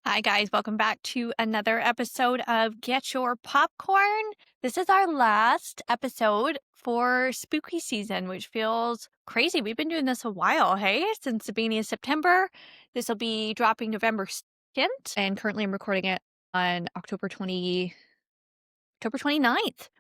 Hi, guys. Welcome back to another episode of Get Your Popcorn. This is our last episode for spooky season, which feels crazy. We've been doing this a while, hey? Since the beginning of September. This will be dropping November 2nd, and currently I'm recording it on October 29th,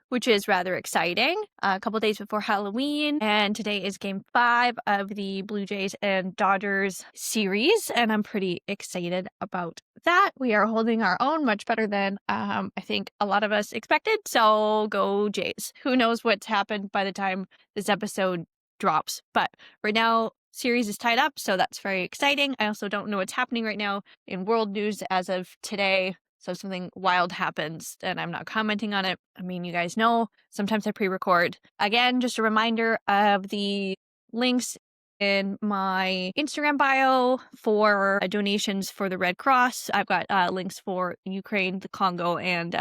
which is rather exciting. A couple days before Halloween, and today is game 5 of the Blue Jays and Dodgers series, and I'm pretty excited about that. We are holding our own much better than I think a lot of us expected, so go Jays. Who knows what's happened by the time this episode drops, but right now series is tied up, so that's very exciting. I also don't know what's happening right now in world news as of today. So if something wild happens and I'm not commenting on it, I mean, you guys know, sometimes I pre-record. Again, just a reminder of the links in my Instagram bio for donations for the Red Cross. I've got links for Ukraine, the Congo, and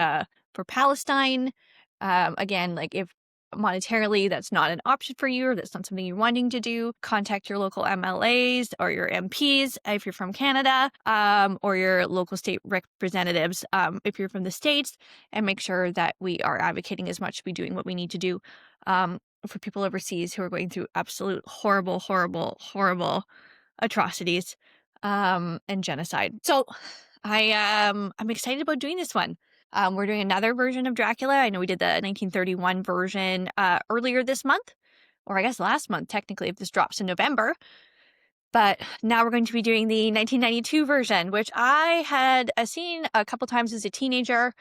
for Palestine. Again, like if monetarily that's not an option for you or that's not something you're wanting to do, contact your local MLAs or your MPs if you're from Canada, or your local state representatives if you're from the States, and make sure that we are advocating as much to be doing what we need to do for people overseas who are going through absolute horrible atrocities and genocide. So I'm excited about doing this one. We're doing another version of Dracula. I know we did the 1931 version earlier this month, or I guess last month, technically, if this drops in November. But now we're going to be doing the 1992 version, which I had seen a couple times as a teenager.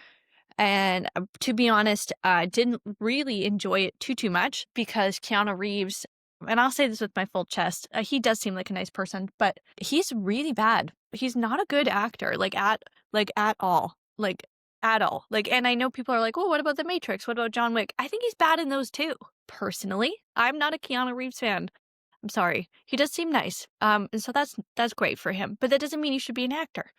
And to be honest, didn't really enjoy it too much because Keanu Reeves, and I'll say this with my full chest, he does seem like a nice person, but he's really bad. He's not a good actor, at all. At all. And I know people are like, oh, what about The Matrix? What about John Wick? I think he's bad in those too. Personally, I'm not a Keanu Reeves fan. I'm sorry. He does seem nice. And so that's great for him. But that doesn't mean he should be an actor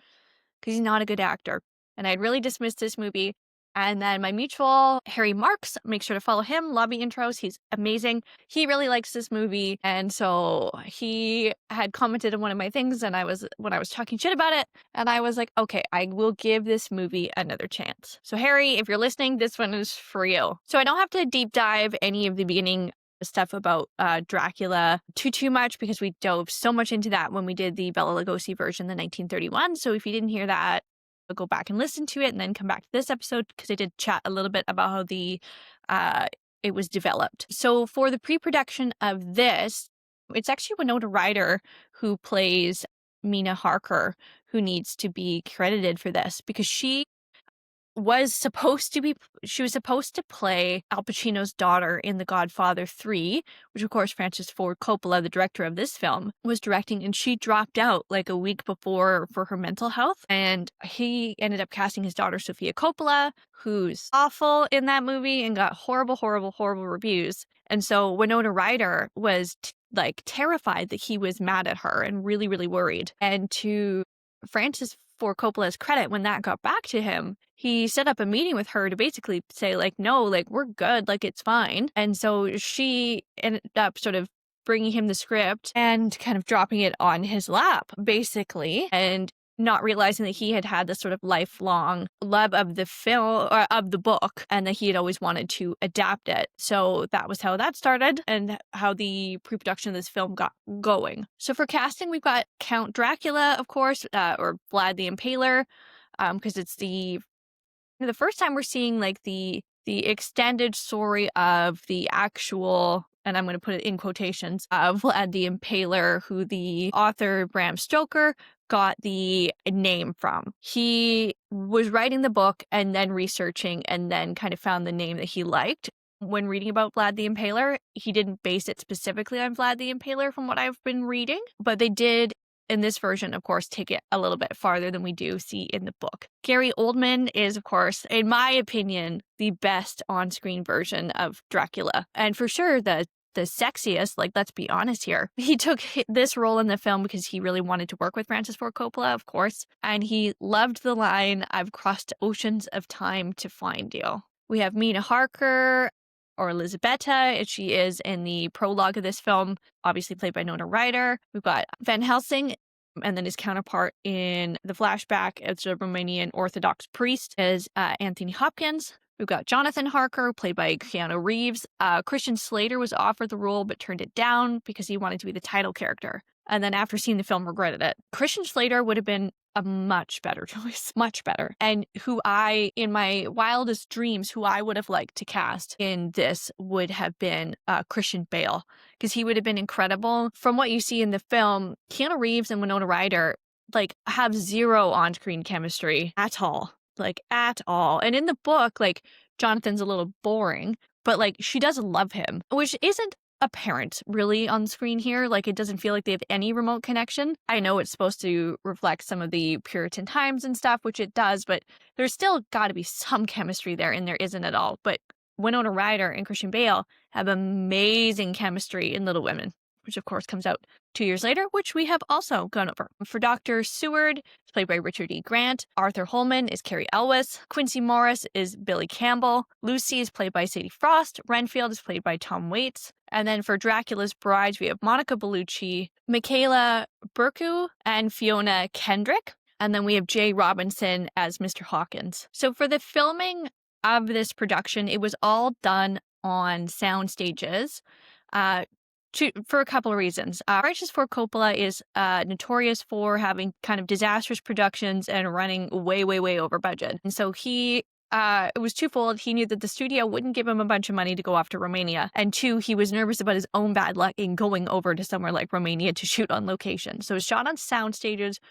because he's not a good actor. And I'd really dismissed this movie. And then my mutual, Harry Marks, make sure to follow him. Lobby intros. He's amazing. He really likes this movie. And so he had commented on one of my things when I was talking shit about it. And I was like, okay, I will give this movie another chance. So Harry, if you're listening, this one is for you. So I don't have to deep dive any of the beginning stuff about Dracula too much because we dove so much into that when we did the Bela Lugosi version, the 1931. So if you didn't hear that, I'll go back and listen to it and then come back to this episode because I did chat a little bit about how it was developed. So for the pre-production of this, it's actually Winona Ryder who plays Mina Harker who needs to be credited for this because she was supposed to play Al Pacino's daughter in The Godfather 3, which of course Francis Ford Coppola, the director of this film, was directing, and she dropped out like a week before for her mental health, and he ended up casting his daughter Sofia Coppola, who's awful in that movie and got horrible reviews. And so Winona Ryder was terrified that he was mad at her and really worried. And to Francis Ford Coppola's credit, when that got back to him, he set up a meeting with her to basically say, no, we're good, it's fine. And so she ended up sort of bringing him the script and kind of dropping it on his lap, basically, and not realizing that he had this sort of lifelong love of the film or of the book and that he had always wanted to adapt it. So that was how that started and how the pre-production of this film got going. So for casting, we've got Count Dracula, of course, or Vlad the Impaler, because it's the first time we're seeing the extended story of the actual, and I'm going to put it in quotations, Vlad the Impaler, who the author Bram Stoker got the name from. He was writing the book and then researching and then kind of found the name that he liked. When reading about Vlad the Impaler, he didn't base it specifically on Vlad the Impaler from what I've been reading, but they did in this version, of course, take it a little bit farther than we do see in the book. Gary Oldman is, of course, in my opinion, the best on-screen version of Dracula. And for sure, the sexiest, let's be honest here. He took this role in the film because he really wanted to work with Francis Ford Coppola, of course. And he loved the line, "I've crossed oceans of time to find you." We have Mina Harker, or Elisabetta, as she is in the prologue of this film, obviously played by Winona Ryder. We've got Van Helsing And then his counterpart in the flashback as a Romanian Orthodox priest is Anthony Hopkins. We've got Jonathan Harker, played by Keanu Reeves. Christian Slater was offered the role but turned it down because he wanted to be the title character. And then after seeing the film, regretted it. Christian Slater would have been a much better choice, much better. And who I, in my wildest dreams, who I would have liked to cast in this would have been Christian Bale, because he would have been incredible. From what you see in the film, Keanu Reeves and Winona Ryder like have zero on-screen chemistry at all. Like at all. And in the book, like Jonathan's a little boring, but like she does love him, which isn't apparent really on screen here. Like it doesn't feel like they have any remote connection. I know it's supposed to reflect some of the Puritan times and stuff, which it does, but there's still got to be some chemistry there, and there isn't at all. But Winona Ryder and Christian Bale have amazing chemistry in Little Women, which of course comes out 2 years later, which we have also gone over. For Dr. Seward, it's played by Richard E. Grant. Arthur Holman is Carrie Elwes. Quincy Morris is Billy Campbell. Lucy is played by Sadie Frost. Renfield is played by Tom Waits. And then for Dracula's brides, we have Monica Bellucci, Michaela Burku, and Fiona Kendrick. And then we have Jay Robinson as Mr. Hawkins. So for the filming of this production, it was all done on sound stages. For a couple of reasons. Francis Ford Coppola is notorious for having kind of disastrous productions and running way, way, way over budget. And so it was twofold. He knew that the studio wouldn't give him a bunch of money to go off to Romania. And two, he was nervous about his own bad luck in going over to somewhere like Romania to shoot on location. So it was shot on sound stages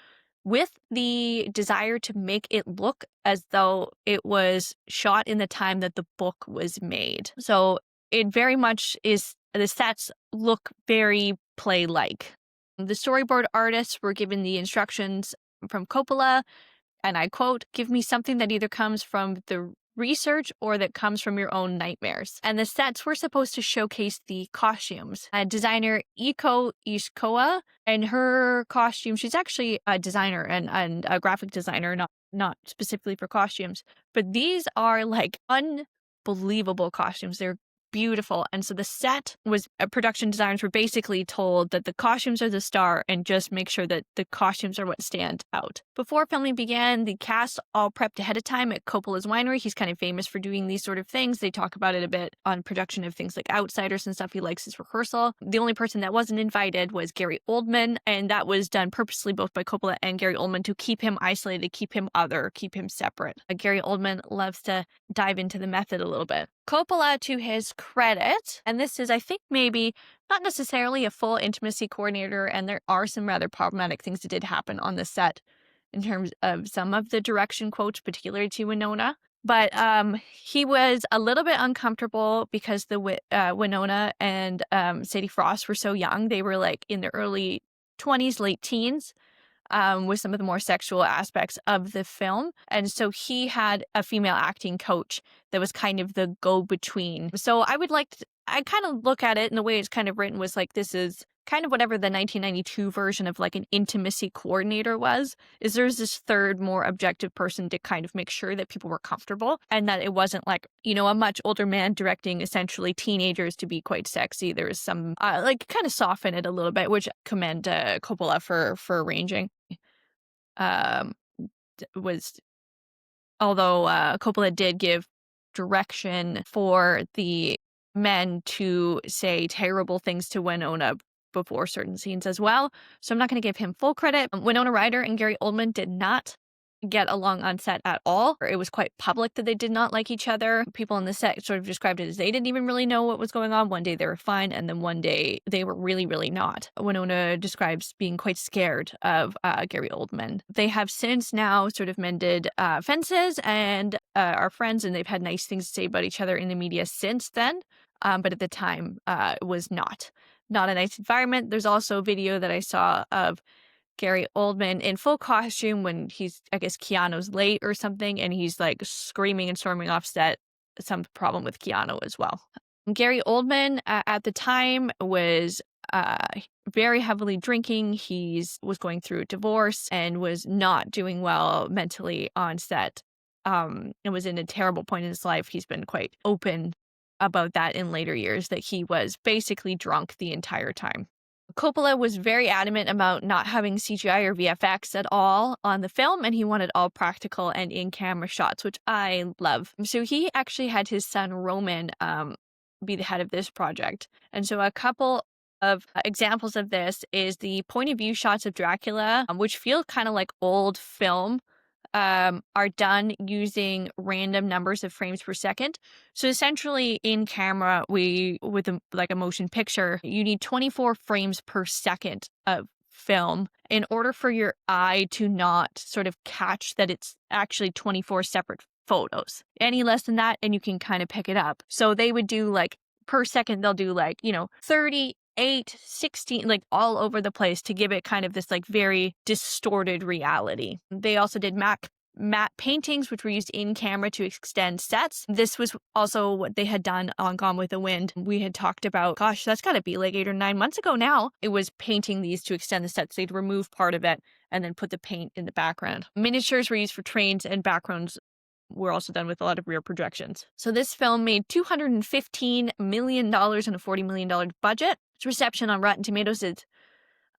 with the desire to make it look as though it was shot in the time that the book was made. So it very much is, the sets look very play-like. The storyboard artists were given the instructions from Coppola, and I quote, "Give me something that either comes from the research or that comes from your own nightmares." And the sets were supposed to showcase the costumes. Designer Iko Ishikawa and her costume, she's actually a designer and a graphic designer, not specifically for costumes, but these are like unbelievable costumes. They're beautiful. And so the set was, production designers were basically told that the costumes are the star and just make sure that the costumes are what stand out. Before filming began, the cast all prepped ahead of time at Coppola's winery. He's kind of famous for doing these sort of things. They talk about it a bit on production of things like Outsiders and stuff. He likes his rehearsal. The only person that wasn't invited was Gary Oldman, and that was done purposely both by Coppola and Gary Oldman to keep him isolated, keep him other, keep him separate. Gary Oldman loves to dive into the method a little bit. Coppola, to his credit, and this is, I think, maybe not necessarily a full intimacy coordinator, and there are some rather problematic things that did happen on the set in terms of some of the direction quotes, particularly to Winona. But he was a little bit uncomfortable because the Winona and Sadie Frost were so young. They were like in their early 20s, late teens. With some of the more sexual aspects of the film. And so he had a female acting coach that was kind of the go-between. So I kind of look at it, and the way it's kind of written was like, this is kind of whatever the 1992 version of like an intimacy coordinator was, is there's this third, more objective person to kind of make sure that people were comfortable and that it wasn't like, a much older man directing essentially teenagers to be quite sexy. There was some like kind of soften it a little bit, which I commend Coppola for arranging. Although Coppola did give direction for the men to say terrible things to Winona before certain scenes as well. So I'm not going to give him full credit. Winona Ryder and Gary Oldman did not get along on set at all. It was quite public that they did not like each other. People on the set sort of described it as they didn't even really know what was going on. One day they were fine, and then one day they were really, really not. Winona describes being quite scared of Gary Oldman. They have since now sort of mended fences and are friends, and they've had nice things to say about each other in the media since then. But at the time, it was not a nice environment. There's also a video that I saw of Gary Oldman in full costume when he's, I guess, Keanu's late or something, and he's like screaming and storming off set. Some problem with Keanu as well. Gary Oldman at the time was very heavily drinking. He was going through a divorce and was not doing well mentally on set. And was in a terrible point in his life. He's been quite open about that in later years, that he was basically drunk the entire time. Coppola was very adamant about not having CGI or VFX at all on the film, and he wanted all practical and in-camera shots, which I love. So he actually had his son Roman be the head of this project. And so a couple of examples of this is the point of view shots of Dracula, which feel kind of like old film, are done using random numbers of frames per second. So essentially, in camera, with like a motion picture, you need 24 frames per second of film in order for your eye to not sort of catch that it's actually 24 separate photos. Any less than that, and you can kind of pick it up. So they would do like per second, they'll do like, 30, 8, 16, like all over the place to give it kind of this like very distorted reality. They also did matte paintings, which were used in camera to extend sets. This was also what they had done on Gone with the Wind. We had talked about, gosh, that's got to be like 8 or 9 months ago now. It was painting these to extend the sets. They'd remove part of it and then put the paint in the background. Miniatures were used for trains, and backgrounds were also done with a lot of rear projections. So this film made $215 million on a $40 million budget. Its reception on Rotten Tomatoes is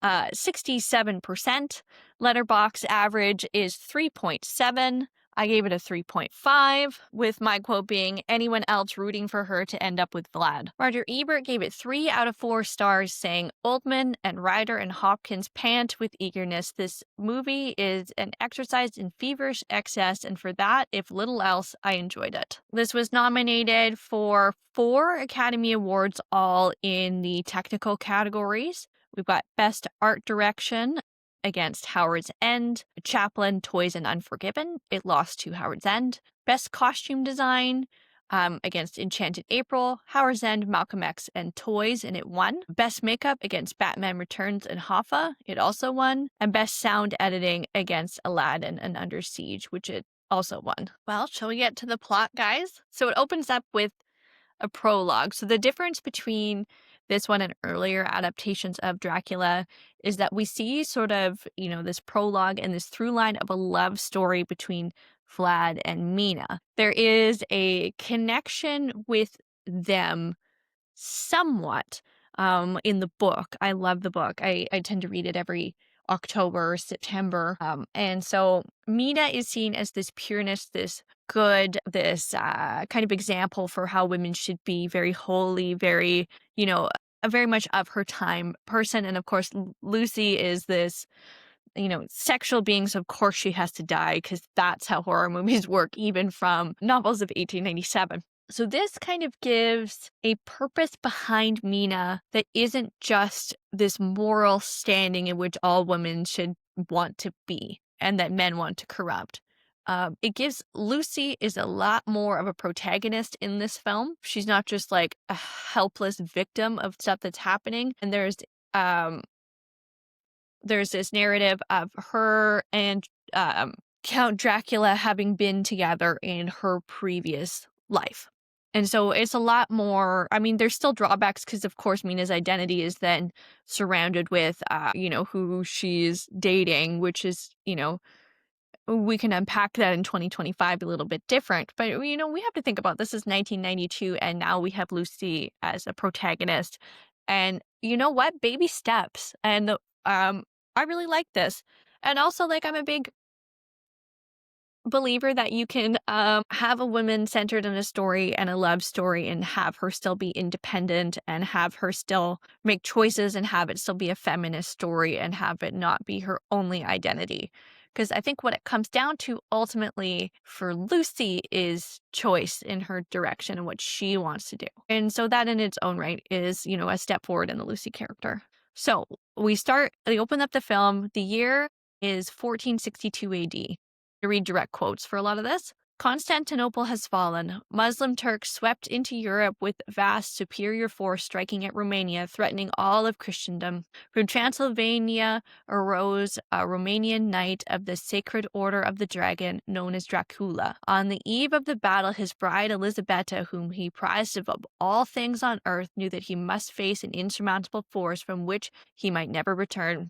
67%. Letterboxd average is 3.7. I gave it a 3.5, with my quote being, anyone else rooting for her to end up with Vlad. Roger Ebert gave it 3 out of 4 stars, saying, Oldman and Ryder and Hopkins pant with eagerness. This movie is an exercise in feverish excess, and for that, if little else, I enjoyed it. This was nominated for 4 Academy Awards, all in the technical categories. We've got Best Art Direction against Howard's End, Chaplin, Toys, and Unforgiven. It lost to Howard's End. Best Costume Design against Enchanted April, Howard's End, Malcolm X, and Toys, and it won. Best Makeup against Batman Returns and Hoffa. It also won. And Best Sound Editing against Aladdin and Under Siege, which it also won. Well, shall we get to the plot, guys? So it opens up with a prologue. So the difference between this one and earlier adaptations of Dracula is that we see sort of, this prologue and this through line of a love story between Vlad and Mina. There is a connection with them somewhat in the book. I love the book. I tend to read it every October or September. And so Mina is seen as this pureness, this good, this kind of example for how women should be, very holy, very, a very much of her time person. And of course, Lucy is this, sexual being. So of course she has to die, because that's how horror movies work, even from novels of 1897. So this kind of gives a purpose behind Mina that isn't just this moral standing in which all women should want to be and that men want to corrupt. It gives Lucy is a lot more of a protagonist in this film. She's not just like a helpless victim of stuff that's happening. And there's this narrative of her and Count Dracula having been together in her previous life. And so it's a lot more, there's still drawbacks because, of course, Mina's identity is then surrounded with, who she's dating, which is, we can unpack that in 2025 a little bit different. But, we have to think about this is 1992, and now we have Lucy as a protagonist. And you know what? Baby steps. And I really like this. And also, like, I'm a big believer that you can have a woman centered in a story and a love story and have her still be independent and have her still make choices and have it still be a feminist story and have it not be her only identity. Because I think what it comes down to ultimately for Lucy is choice in her direction and what she wants to do. And so that in its own right is, a step forward in the Lucy character. So they open up the film. The year is 1462 AD. To read direct quotes for a lot of this. Constantinople has fallen. Muslim Turks swept into Europe with vast superior force, striking at Romania, threatening all of Christendom. From Transylvania arose a Romanian knight of the Sacred Order of the Dragon, known as Dracula. On the eve of the battle, his bride Elisabetta, whom he prized above all things on earth, knew that he must face an insurmountable force from which he might never return.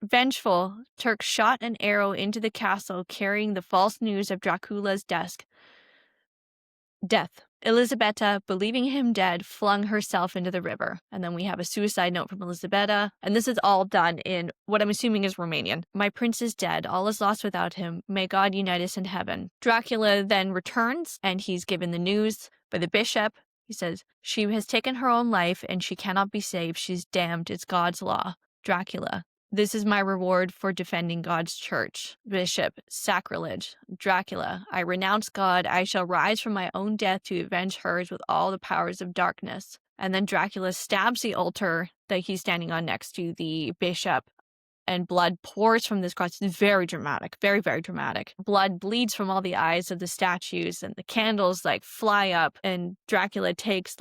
Vengeful, Turks shot an arrow into the castle, carrying the false news of Dracula's death. Elisabetta, believing him dead, flung herself into the river. And then we have a suicide note from Elisabetta. And this is all done in what I'm assuming is Romanian. My prince is dead. All is lost without him. May God unite us in heaven. Dracula then returns and he's given the news by the bishop. He says, she has taken her own life and she cannot be saved. She's damned. It's God's law. Dracula. This is my reward for defending God's church. Bishop, sacrilege. Dracula, I renounce God. I shall rise from my own death to avenge hers with all the powers of darkness. And then Dracula stabs the altar that he's standing on next to the bishop, and blood pours from this cross. It's very dramatic, very, very dramatic. Blood bleeds from all the eyes of the statues, and the candles like fly up, and Dracula takes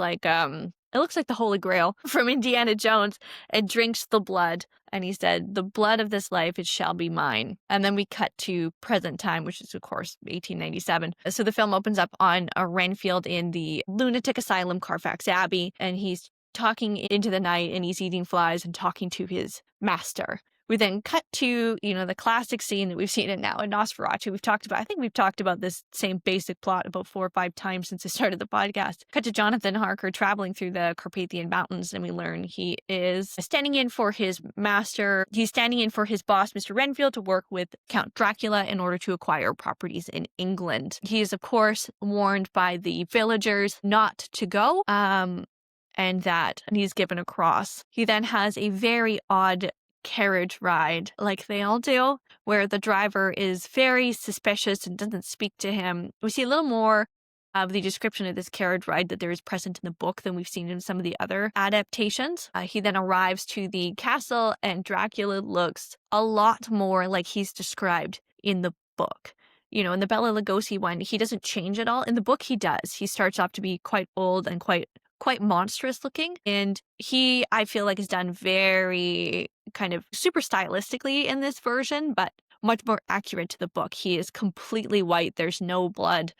it looks like the Holy Grail from Indiana Jones and drinks the blood. And he said, the blood of this life, it shall be mine. And then we cut to present time, which is, of course, 1897. So the film opens up on a Renfield in the lunatic asylum, Carfax Abbey, and he's talking into the night and he's eating flies and talking to his master. We then cut to, the classic scene that we've seen it now in Nosferatu. I think we've talked about this same basic plot about 4 or 5 times since I started the podcast. Cut to Jonathan Harker traveling through the Carpathian Mountains, and we learn he is standing in for his master. He's standing in for his boss, Mr. Renfield, to work with Count Dracula in order to acquire properties in England. He is, of course, warned by the villagers not to go, and he's given a cross. He then has a very odd carriage ride, like they all do, where the driver is very suspicious and doesn't speak to him. We see a little more of the description of this carriage ride that there is present in the book than we've seen in some of the other adaptations. He then arrives to the castle, and Dracula looks a lot more like he's described in the book. In the Bela Lugosi one, he doesn't change at all. In the book, he does. He starts off to be quite old and quite monstrous looking. And he, I feel like, is done very kind of super stylistically in this version, but much more accurate to the book. He is completely white. There's no blood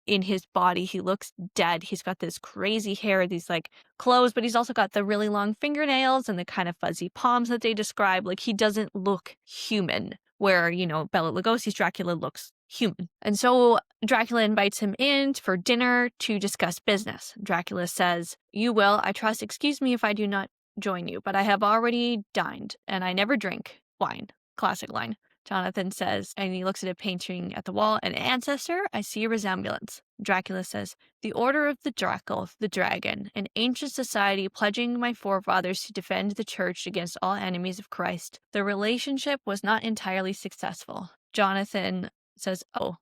in his body. He looks dead. He's got this crazy hair, these clothes, but he's also got the really long fingernails and the kind of fuzzy palms that they describe. He doesn't look human, where, Bela Lugosi's Dracula looks human. And so Dracula invites him in for dinner to discuss business. Dracula says, you will, I trust, excuse me if I do not join you, but I have already dined and I never drink wine. Classic line. Jonathan says, and he looks at a painting at the wall, an ancestor, I see a resemblance. Dracula says, the Order of the Drackle, the Dragon, an ancient society pledging my forefathers to defend the church against all enemies of Christ. The relationship was not entirely successful. Jonathan says, oh,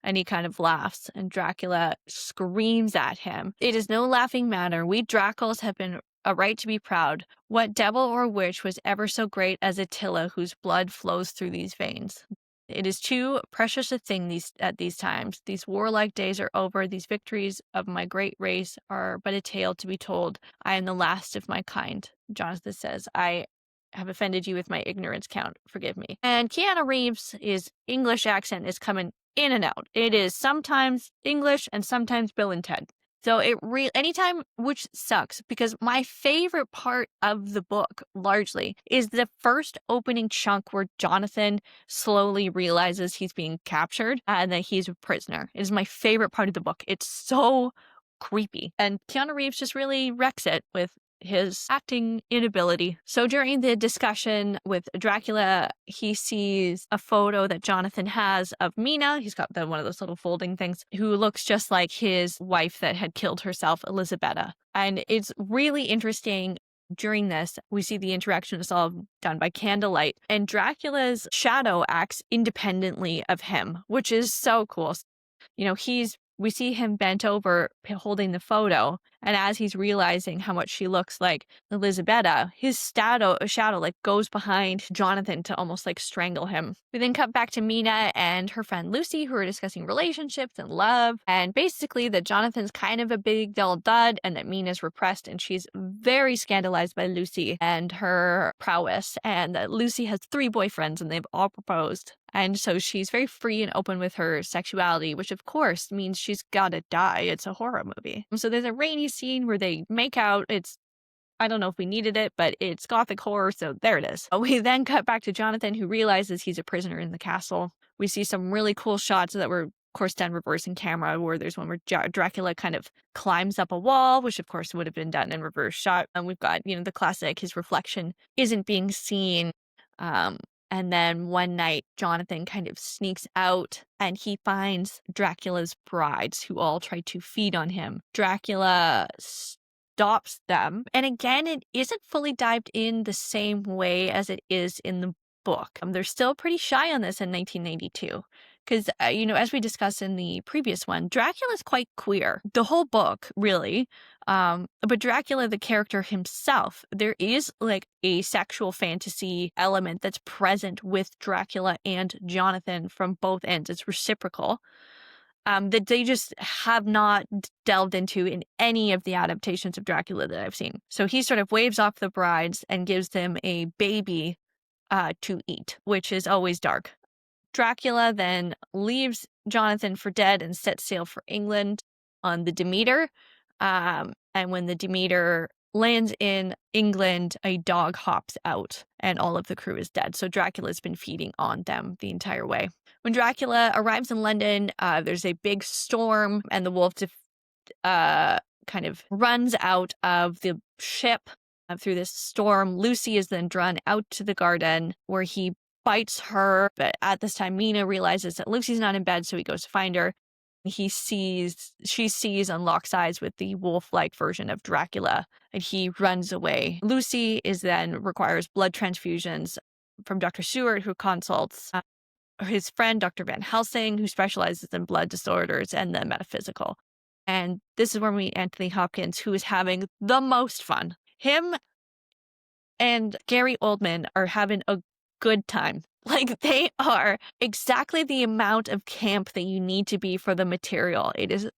and he kind of laughs, and Dracula screams at him. It is no laughing matter. We Draculs have been a right to be proud. What devil or witch was ever so great as Attila, whose blood flows through these veins? It is too precious a thing at these times. These warlike days are over. These victories of my great race are but a tale to be told. I am the last of my kind. Jonathan says, I have offended you with my ignorance, Count. Forgive me. And Keanu Reeves' English accent is coming in and out. It is sometimes English and sometimes Bill and Ted. So anytime, which sucks, because my favorite part of the book largely is the first opening chunk where Jonathan slowly realizes he's being captured and that he's a prisoner. It is my favorite part of the book. It's so creepy. And Keanu Reeves just really wrecks it with his acting inability. So during the discussion with Dracula, he sees a photo that Jonathan has of Mina. He's got one of those little folding things, who looks just like his wife that had killed herself, Elisabetta. And it's really interesting. During this, we see the interaction is all done by candlelight, and Dracula's shadow acts independently of him, which is so cool. We see him bent over holding the photo, and as he's realizing how much she looks like Elisabetta, his shadow goes behind Jonathan to almost strangle him. We then cut back to Mina and her friend Lucy, who are discussing relationships and love, and basically that Jonathan's kind of a big dull dud and that Mina's repressed, and she's very scandalized by Lucy and her prowess, and that Lucy has 3 boyfriends and they've all proposed. And so she's very free and open with her sexuality, which of course means she's gotta die. It's a horror movie. So there's a rainy scene where they make out. I don't know if we needed it, but it's gothic horror, so there it is. We then cut back to Jonathan, who realizes he's a prisoner in the castle. We see some really cool shots that were course, done reversing camera, where there's one where Dracula kind of climbs up a wall, which of course would have been done in reverse shot. And we've got, the classic, his reflection isn't being seen. Um, and then one night, Jonathan kind of sneaks out and he finds Dracula's brides who all try to feed on him. Dracula stops them. And again, it isn't fully dived in the same way as it is in the book. They're still pretty shy on this in 1992. Because, as we discussed in the previous one, Dracula's quite queer. The whole book, really. But Dracula, the character himself, there is like a sexual fantasy element that's present with Dracula and Jonathan from both ends. It's reciprocal. That they just have not delved into in any of the adaptations of Dracula that I've seen. So he sort of waves off the brides and gives them a baby to eat, which is always dark. Dracula then leaves Jonathan for dead and sets sail for England on the Demeter. And when the Demeter lands in England, a dog hops out and all of the crew is dead. So Dracula's been feeding on them the entire way. When Dracula arrives in London, there's a big storm and the wolf kind of runs out of the ship through this storm. Lucy is then drawn out to the garden where he bites her. But at this time, Mina realizes that Lucy's not in bed, so he goes to find her. She sees and locks eyes with the wolf-like version of Dracula, and he runs away. Lucy requires blood transfusions from Dr. Seward, who consults his friend, Dr. Van Helsing, who specializes in blood disorders and the metaphysical. And this is where we meet Anthony Hopkins, who is having the most fun. Him and Gary Oldman are having a good time. Like, they are exactly the amount of camp that you need to be for the material.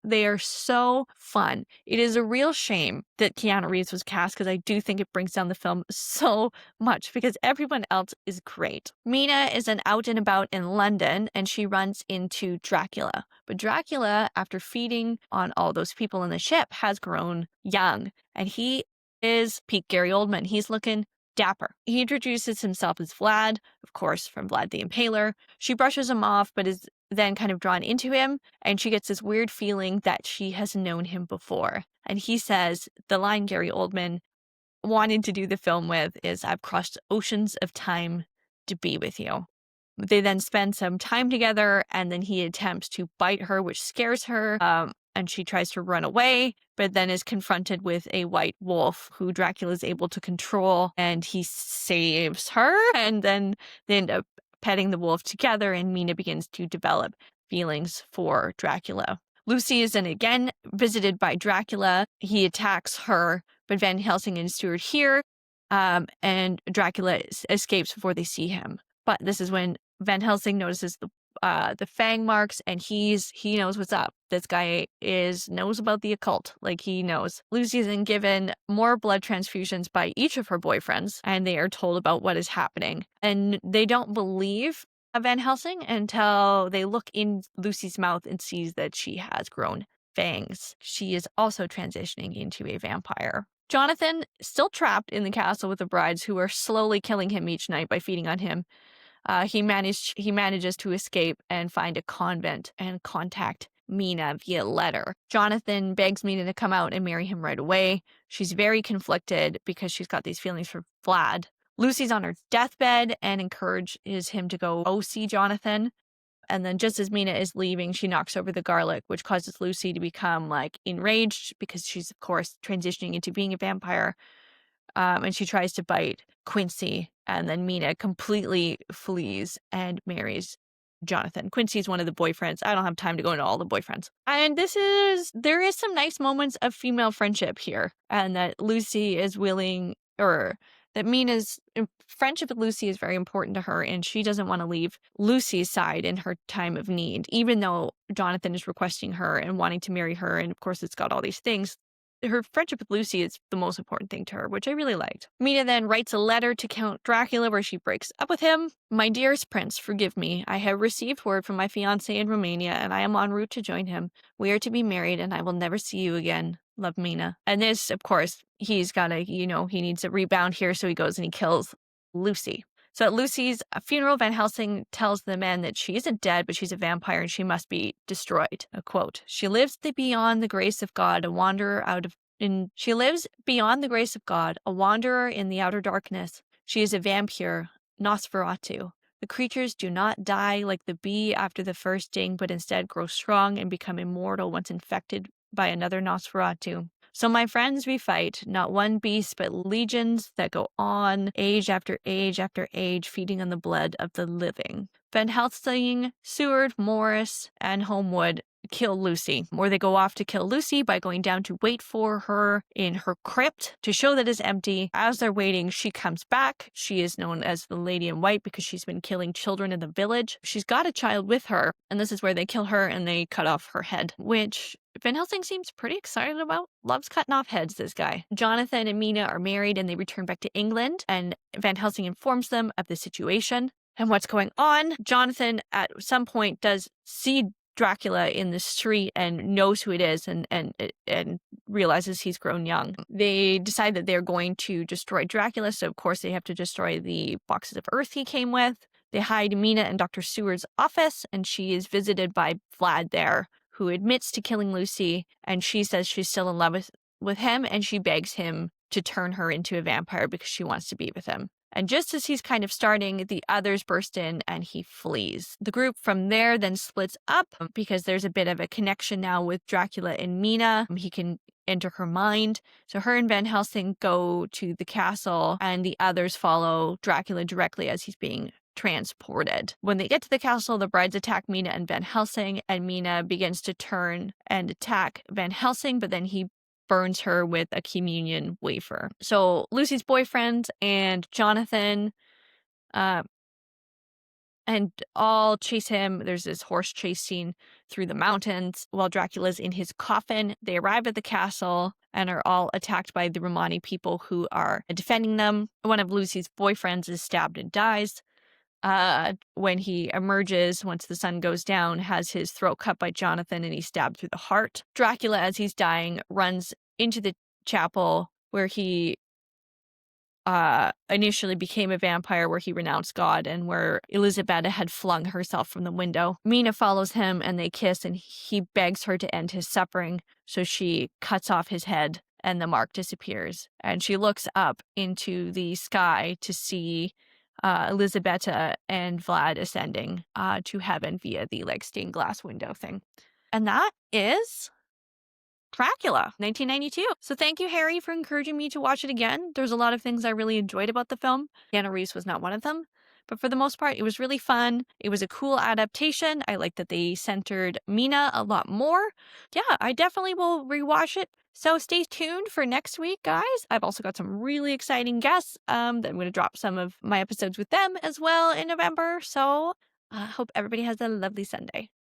They are so fun. It is a real shame that Keanu Reeves was cast, because I do think it brings down the film so much, because everyone else is great. Mina is an out and about in London, and she runs into Dracula. But Dracula, after feeding on all those people in the ship, has grown young, and he is peak Gary Oldman. He's looking dapper. He introduces himself as Vlad, of course, from Vlad the Impaler. She brushes him off, but is then kind of drawn into him, and she gets this weird feeling that she has known him before. And he says, the line Gary Oldman wanted to do the film with is, "I've crossed oceans of time to be with you." They then spend some time together, and then he attempts to bite her, which scares her. And she tries to run away, but then is confronted with a white wolf who Dracula is able to control, and he saves her. And then they end up petting the wolf together, and Mina begins to develop feelings for Dracula. Lucy is then again visited by Dracula. He attacks her, but Van Helsing and Stewart hear, and Dracula escapes before they see him. But this is when Van Helsing notices the fang marks, and he knows what's up. This guy knows about the occult, like he knows. Lucy is then given more blood transfusions by each of her boyfriends, and they are told about what is happening. And they don't believe Van Helsing until they look in Lucy's mouth and sees that she has grown fangs. She is also transitioning into a vampire. Jonathan, still trapped in the castle with the brides, who are slowly killing him each night by feeding on him. He manages to escape and find a convent and contact Mina via letter. Jonathan begs Mina to come out and marry him right away. She's very conflicted because she's got these feelings for Vlad. Lucy's on her deathbed and encourages him to go see Jonathan. And then just as Mina is leaving, she knocks over the garlic, which causes Lucy to become enraged, because she's, of course, transitioning into being a vampire. And she tries to bite Quincy, and then Mina completely flees and marries Jonathan. Quincy's one of the boyfriends. I don't have time to go into all the boyfriends. And there is some nice moments of female friendship here, and that Lucy is willing, or that Mina's friendship with Lucy is very important to her, and she doesn't want to leave Lucy's side in her time of need, even though Jonathan is requesting her and wanting to marry her, and of course it's got all these things. Her friendship with Lucy is the most important thing to her, which I really liked. Mina then writes a letter to Count Dracula where she breaks up with him. "My dearest prince, forgive me. I have received word from my fiancé in Romania, and I am en route to join him. We are to be married, and I will never see you again. Love, Mina." And this, of course, he needs a rebound here, so he goes and he kills Lucy. So at Lucy's funeral, Van Helsing tells the men that she isn't dead, but she's a vampire and she must be destroyed. A quote, "She lives beyond the grace of God, a wanderer she lives beyond the grace of God, a wanderer in the outer darkness. She is a vampire, Nosferatu. The creatures do not die like the bee after the first sting, but instead grow strong and become immortal once infected by another Nosferatu. So my friends, we fight, not one beast, but legions that go on, age after age after age, feeding on the blood of the living." Van Helsing, Seward, Morris, and Homewood kill Lucy, or they go off to kill Lucy by going down to wait for her in her crypt to show that it's empty. As they're waiting, she comes back. She is known as the Lady in White because she's been killing children in the village. She's got a child with her, and this is where they kill her and they cut off her head, which Van Helsing seems pretty excited about. Loves cutting off heads, this guy. Jonathan and Mina are married and they return back to England, and Van Helsing informs them of the situation and what's going on. Jonathan at some point does see Dracula in the street and knows who it is and realizes he's grown young. They decide that they're going to destroy Dracula, so of course they have to destroy the boxes of earth he came with. They hide Mina in Dr. Seward's office, and she is visited by Vlad there, who admits to killing Lucy, and she says she's still in love with him, and she begs him to turn her into a vampire because she wants to be with him. And just as he's kind of starting, the others burst in and he flees. The group from there then splits up because there's a bit of a connection now with Dracula and Mina. He can enter her mind. So her and Van Helsing go to the castle and the others follow Dracula directly as he's being transported. When they get to the castle, the brides attack Mina and Van Helsing, and Mina begins to turn and attack Van Helsing, but then he burns her with a communion wafer. So Lucy's boyfriend and Jonathan and all chase him. There's this horse chase scene through the mountains while Dracula's in his coffin. They arrive at the castle and are all attacked by the Romani people who are defending them. One of Lucy's boyfriends is stabbed and dies. When he emerges, once the sun goes down, has his throat cut by Jonathan and he's stabbed through the heart. Dracula, as he's dying, runs into the chapel where he initially became a vampire, where he renounced God and where Elisabetta had flung herself from the window. Mina follows him and they kiss, and he begs her to end his suffering, so she cuts off his head and the mark disappears. And she looks up into the sky to see Elisabetta and Vlad ascending to heaven via the stained glass window thing. And that is Dracula, 1992. So thank you, Harry, for encouraging me to watch it again. There's a lot of things I really enjoyed about the film. Keanu Reeves was not one of them. But for the most part, it was really fun. It was a cool adaptation. I like that they centered Mina a lot more. Yeah, I definitely will rewatch it. So stay tuned for next week, guys. I've also got some really exciting guests that I'm going to drop some of my episodes with them as well in November. So I hope everybody has a lovely Sunday.